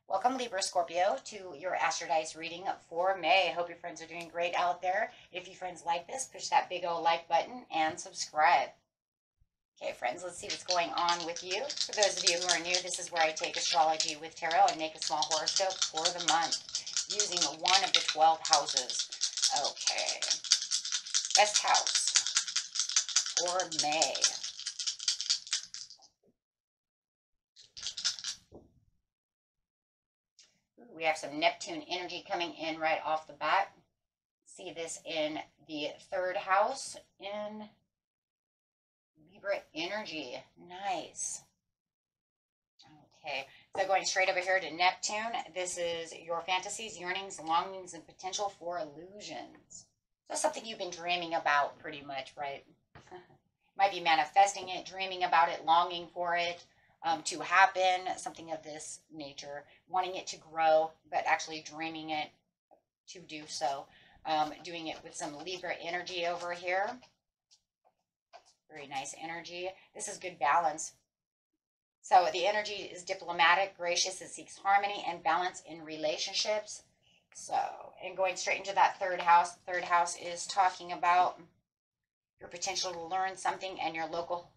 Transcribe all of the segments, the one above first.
Welcome, Libra Scorpio, to your Astrodice reading for May. I hope your friends are doing great out there. If you friends like this, push that big old like button and subscribe. Okay, friends, let's see what's going on with you. For those of you who are new, this is where I take astrology with tarot and make a small horoscope for the month using one of the 12 houses. Okay, best house for May. We have some Neptune energy coming in right off the bat. See this in the third house in Libra energy. Nice. Okay, so going straight over here to Neptune, this is your fantasies, yearnings, longings, and potential for illusions. So something you've been dreaming about pretty much, right? Might be manifesting it, dreaming about it, longing for it to happen, something of this nature, wanting it to grow, but actually dreaming it to do so. Doing it with some Libra energy over here. Very nice energy. This is good balance. So the energy is diplomatic, gracious. It seeks harmony and balance in relationships. So, and going straight into that third house. The third house is talking about your potential to learn something and your local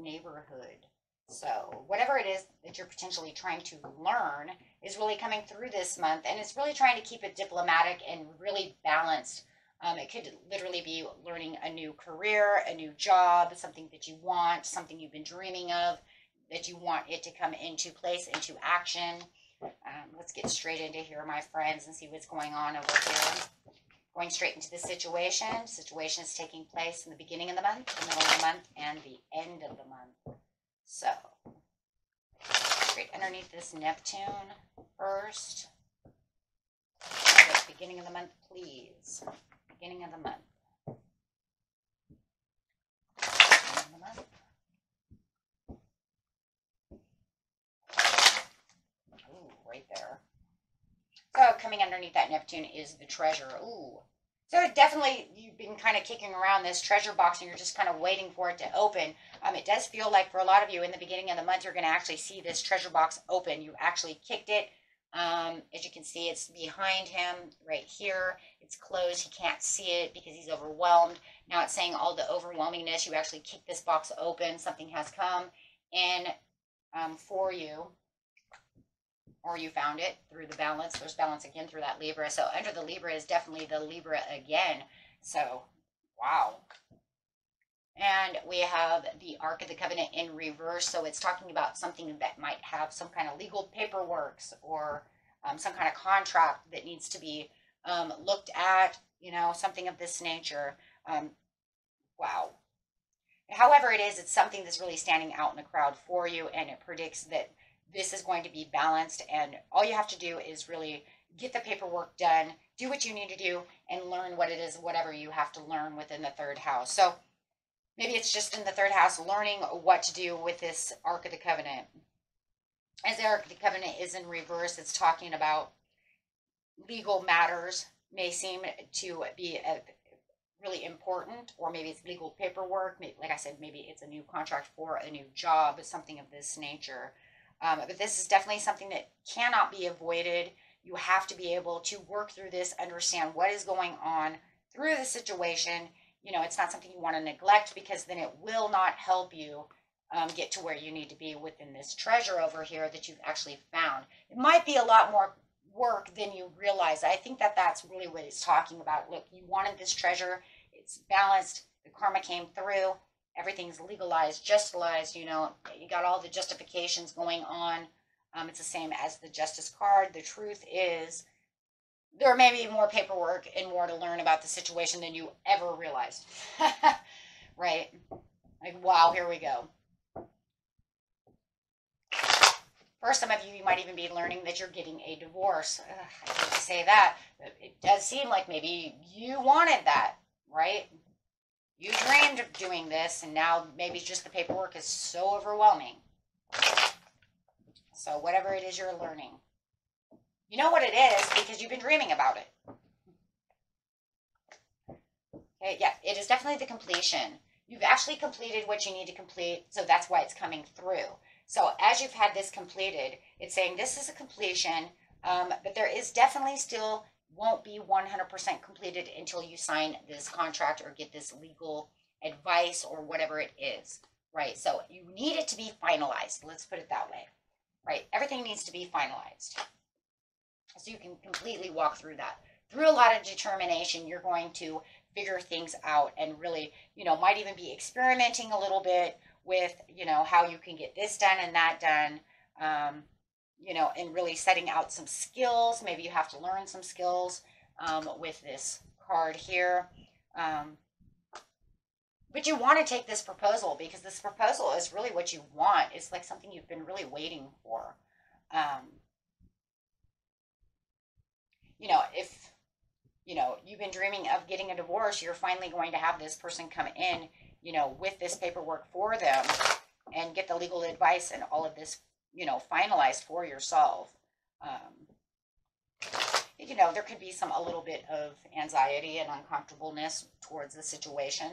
neighborhood. So whatever it is that you're potentially trying to learn is really coming through this month, and it's really trying to keep it diplomatic and really balanced. It could literally be learning a new career, a new job, something that you want, something you've been dreaming of, that you want it to come into place, into action. Let's get straight into here, my friends, and see what's going on over here. Going straight into the situation. Situation is taking place in the beginning of the month, the middle of the month, and the end of the month. So, straight underneath this Neptune first. Beginning of the month, please. Beginning of the month. Beginning of the month. Ooh, right there. So, coming underneath that Neptune is the treasure. Ooh. So definitely, you've been kind of kicking around this treasure box and you're just kind of waiting for it to open. It does feel like for a lot of you in the beginning of the month, you're going to actually see this treasure box open. You actually kicked it. As you can see, it's behind him right here. It's closed. He can't see it because he's overwhelmed. Now it's saying all the overwhelmingness. You actually kicked this box open. Something has come in for you. Or you found it through the balance. There's balance again through that Libra. So under the Libra is definitely the Libra again. So, wow. And we have the Ark of the Covenant in reverse. So it's talking about something that might have some kind of legal paperwork or some kind of contract that needs to be looked at, you know, something of this nature. Wow. However it is, it's something that's really standing out in the crowd for you, and it predicts that this is going to be balanced, and all you have to do is really get the paperwork done, do what you need to do, and learn what it is, whatever you have to learn within the third house. So maybe it's just in the third house, learning what to do with this Ark of the Covenant. As the Ark of the Covenant is in reverse, it's talking about legal matters may seem to be really important, or maybe it's legal paperwork. Maybe, like I said, maybe it's a new contract for a new job, something of this nature. But this is definitely something that cannot be avoided. You have to be able to work through this, understand what is going on through the situation. You know, it's not something you want to neglect, because then it will not help you get to where you need to be within this treasure over here that you've actually found. It might be a lot more work than you realize. I think that that's really what it's talking about. Look, you wanted this treasure. It's balanced. The karma came through. Everything's legalized, justized, you know, you got all the justifications going on. It's the same as the Justice card. The truth is, there may be more paperwork and more to learn about the situation than you ever realized. Right? Like, wow, here we go. For some of you, you might even be learning that you're getting a divorce. I hate to say that, but it does seem like maybe you wanted that, right? You dreamed of doing this, and now maybe just the paperwork is so overwhelming. So whatever it is you're learning, you know what it is because you've been dreaming about it. Okay, yeah, it is definitely the completion. You've actually completed what you need to complete, so that's why it's coming through. So as you've had this completed, it's saying this is a completion, but there is definitely still won't be 100% completed until you sign this contract or get this legal advice or whatever it is, right? So you need it to be finalized. Let's put it that way, right? Everything needs to be finalized. So you can completely walk through that. Through a lot of determination, you're going to figure things out and really, might even be experimenting a little bit with, how you can get this done and that done. And really setting out some skills. Maybe you have to learn some skills with this card here. But you want to take this proposal because this proposal is really what you want. It's like something you've been really waiting for. If, you've been dreaming of getting a divorce, you're finally going to have this person come in, with this paperwork for them and get the legal advice and all of this finalized for yourself. There could be a little bit of anxiety and uncomfortableness towards the situation.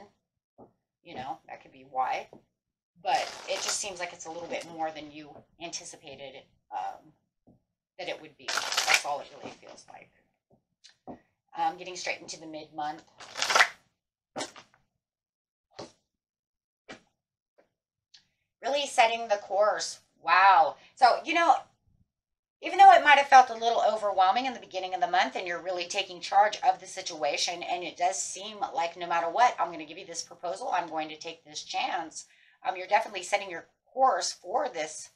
That could be why. But it just seems like it's a little bit more than you anticipated that it would be. That's all it really feels like. Getting straight into the mid-month. Really setting the course. Wow. So, even though it might have felt a little overwhelming in the beginning of the month and you're really taking charge of the situation, and it does seem like no matter what, I'm going to give you this proposal, I'm going to take this chance, you're definitely setting your course for this,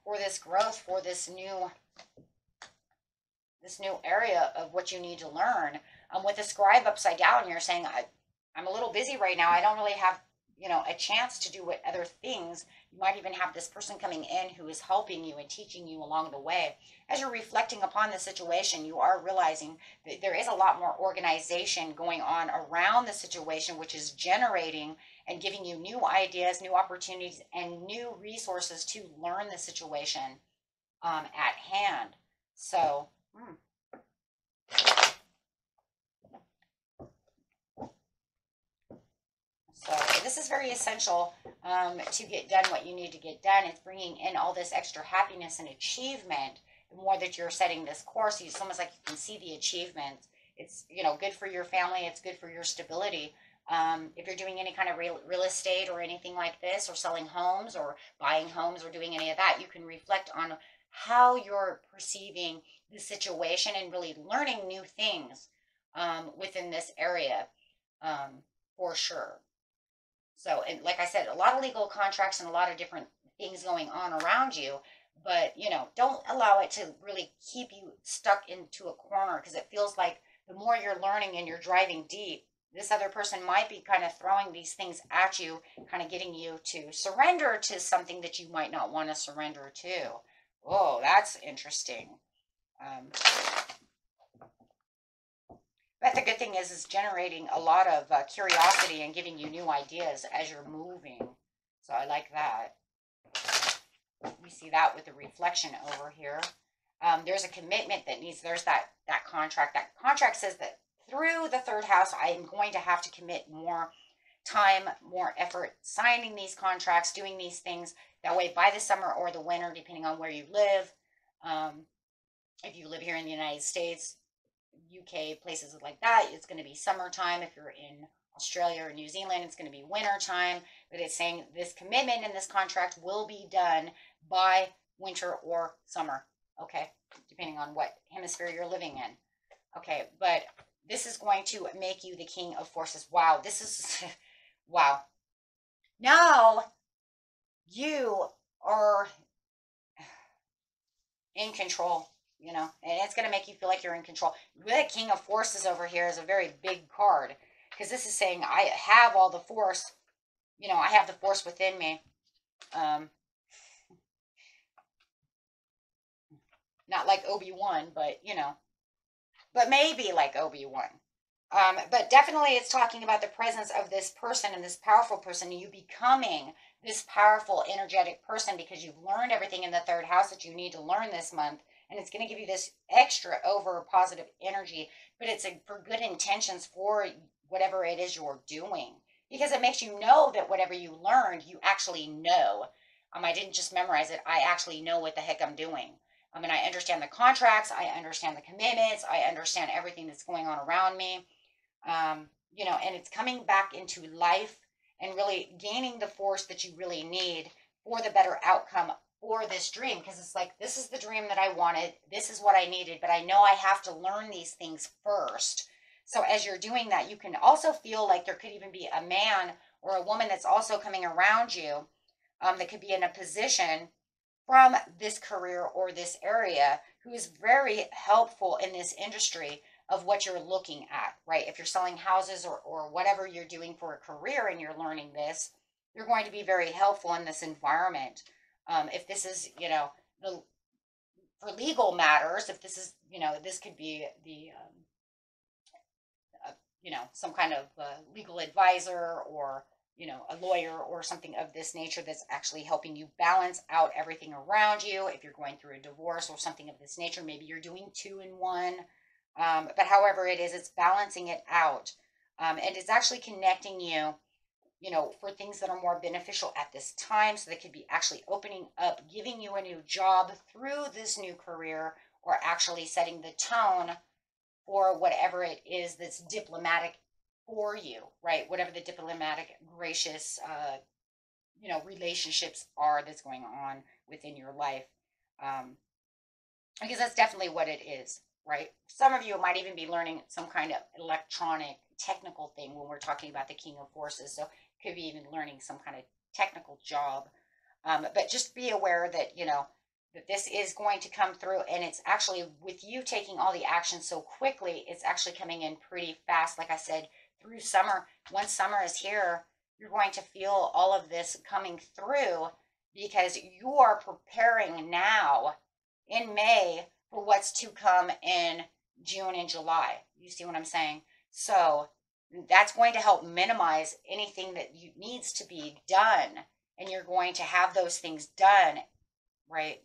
for this growth, for this new area of what you need to learn. With the scribe upside down, you're saying, I'm a little busy right now. I don't really have a chance to do what other things. You might even have this person coming in who is helping you and teaching you along the way. As you're reflecting upon the situation, you are realizing that there is a lot more organization going on around the situation, which is generating and giving you new ideas, new opportunities, and new resources to learn the situation at hand. So, So this is very essential to get done what you need to get done. It's bringing in all this extra happiness and achievement. The more that you're setting this course, it's almost like you can see the achievements. It's, good for your family. It's good for your stability. If you're doing any kind of real estate or anything like this, or selling homes or buying homes or doing any of that, you can reflect on how you're perceiving the situation and really learning new things within this area for sure. So, and like I said, a lot of legal contracts and a lot of different things going on around you, but, don't allow it to really keep you stuck into a corner, because it feels like the more you're learning and you're driving deep, this other person might be kind of throwing these things at you, kind of getting you to surrender to something that you might not want to surrender to. Oh, that's interesting. But the good thing is generating a lot of curiosity and giving you new ideas as you're moving. So I like that. We see that with the reflection over here. There's a commitment that there's that contract. That contract says that through the third house, I am going to have to commit more time, more effort, signing these contracts, doing these things. That way, by the summer or the winter, depending on where you live, if you live here in the United States, UK, places like that, it's going to be summertime. If you're in Australia or New Zealand, it's going to be winter time. But it's saying this commitment in this contract will be done by winter or summer, okay, depending on what hemisphere you're living in. Okay, but this is going to make you the king of forces. Wow, this is, wow. Now you are in control. And it's going to make you feel like you're in control. The King of Forces over here is a very big card, because this is saying I have all the force, I have the force within me. Not like Obi-Wan, but, but maybe like Obi-Wan. But definitely it's talking about the presence of this person and this powerful person, you becoming this powerful, energetic person, because you've learned everything in the third house that you need to learn this month. And it's going to give you this extra over positive energy, but it's for good intentions for whatever it is you're doing, because it makes you know that whatever you learned, you actually know. I didn't just memorize it. I actually know what the heck I'm doing. And I understand the contracts. I understand the commitments. I understand everything that's going on around me. You know, and it's coming back into life and really gaining the force that you really need for the better outcome for this dream. Because it's like, this is the dream that I wanted. This is what I needed. But I know I have to learn these things first. So as you're doing that, you can also feel like there could even be a man or a woman that's also coming around you that could be in a position from this career or this area who is very helpful in this industry of what you're looking at, right? If you're selling houses or whatever you're doing for a career and you're learning this, you're going to be very helpful in this environment. If this is, you know, for legal matters, if this is, you know, this could be the, you know, some kind of legal advisor or, you know, a lawyer or something of this nature that's actually helping you balance out everything around you. If you're going through a divorce or something of this nature, maybe you're doing 2 in 1. But however it is, it's balancing it out. And it's actually connecting you, you know, for things that are more beneficial at this time. So they could be actually opening up, giving you a new job through this new career, or actually setting the tone for whatever it is that's diplomatic for you, right? Whatever the diplomatic, gracious, you know, relationships are that's going on within your life. Because that's definitely what it is, right? Some of you might even be learning some kind of electronic, technical thing when we're talking about the King of Forces. So could be even learning some kind of technical job. But just be aware that, you know, that this is going to come through, and it's actually with you taking all the action so quickly, it's actually coming in pretty fast. Like I said, through summer, once summer is here, you're going to feel all of this coming through because you are preparing now in May for what's to come in June and July. You see what I'm saying? So that's going to help minimize anything that needs to be done, and you're going to have those things done, right?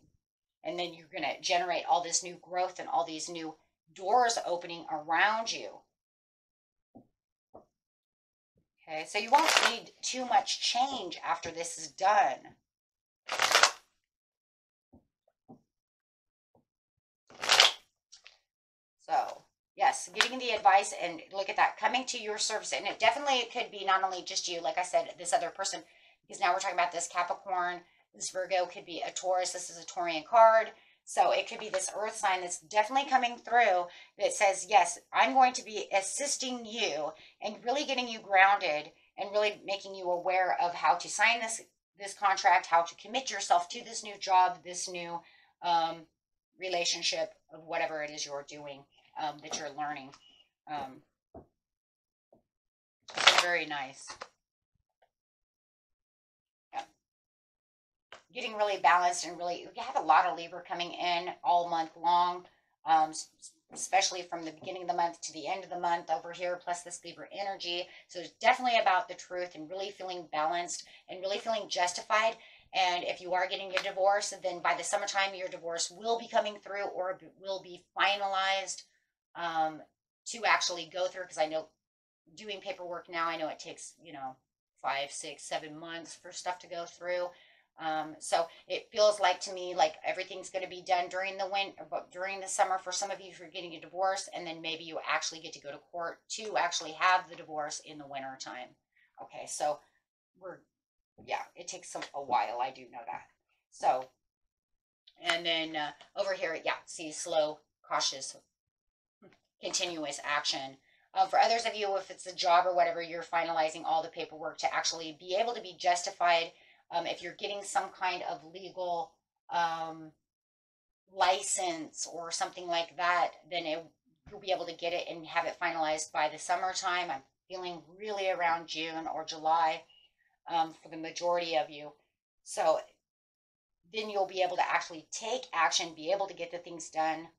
And then you're going to generate all this new growth and all these new doors opening around you. Okay, so you won't need too much change after this is done. So, yes, getting the advice, and look at that, coming to your service. And it could be not only just you, like I said, this other person, because now we're talking about this Capricorn. This Virgo could be a Taurus. This is a Taurian card. So it could be this earth sign that's definitely coming through that says, yes, I'm going to be assisting you and really getting you grounded and really making you aware of how to sign this contract, how to commit yourself to this new job, this new relationship of whatever it is you're doing, that you're learning. So very nice. Getting really balanced, and really, you have a lot of Libra coming in all month long, especially from the beginning of the month to the end of the month over here, plus this Libra energy. So it's definitely about the truth and really feeling balanced and really feeling justified. And if you are getting a divorce, then by the summertime, your divorce will be coming through or will be finalized to actually go through. Because I know doing paperwork now, I know it takes, you know, 5, 6, 7 months for stuff to go through. So it feels like to me like everything's going to be done during the winter, but during the summer for some of you, if you're getting a divorce, and then maybe you actually get to go to court to actually have the divorce in the winter time. Okay, so yeah, it takes a while. I do know that. So, and then over here, yeah, see, slow, cautious, continuous action. For others of you, if it's a job or whatever, you're finalizing all the paperwork to actually be able to be justified. If you're getting some kind of legal license or something like that, then you'll be able to get it and have it finalized by the summertime. I'm feeling really around June or July for the majority of you. So then you'll be able to actually take action, be able to get the things done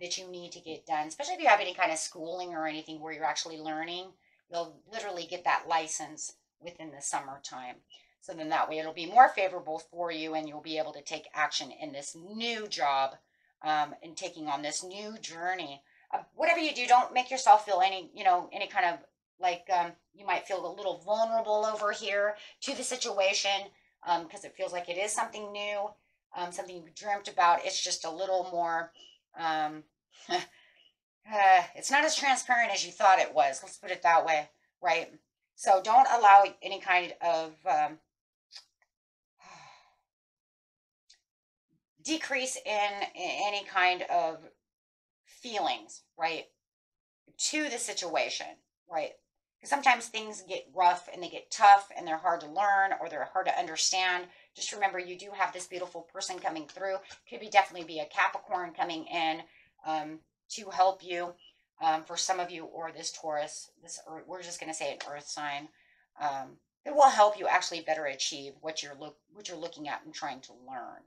that you need to get done, especially if you have any kind of schooling or anything where you're actually learning. You'll literally get that license within the summertime. So then that way it'll be more favorable for you, and you'll be able to take action in this new job and taking on this new journey. Whatever you do, don't make yourself feel any kind of like you might feel a little vulnerable over here to the situation. because it feels like it is something new, something you dreamt about. It's just a little more, it's not as transparent as you thought it was. Let's put it that way, right? So don't allow any kind of decrease in any kind of feelings, right, to the situation, right? Because sometimes things get rough and they get tough and they're hard to learn or they're hard to understand. Just remember, you do have this beautiful person coming through. Could be definitely be a Capricorn coming in to help you for some of you, or this Taurus, this Earth, we're just going to say an earth sign. It will help you actually better achieve what you're looking at and trying to learn.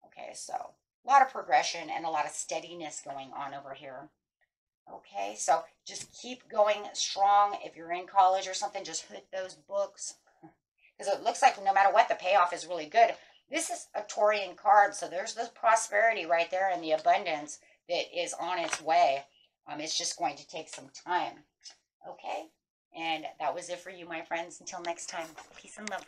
Okay, so a lot of progression and a lot of steadiness going on over here. Okay, so just keep going strong. If you're in college or something, just hit those books. Because it looks like no matter what, the payoff is really good. This is a Taurian card, so there's this prosperity right there and the abundance that is on its way. It's just going to take some time. Okay, and that was it for you, my friends. Until next time, peace and love.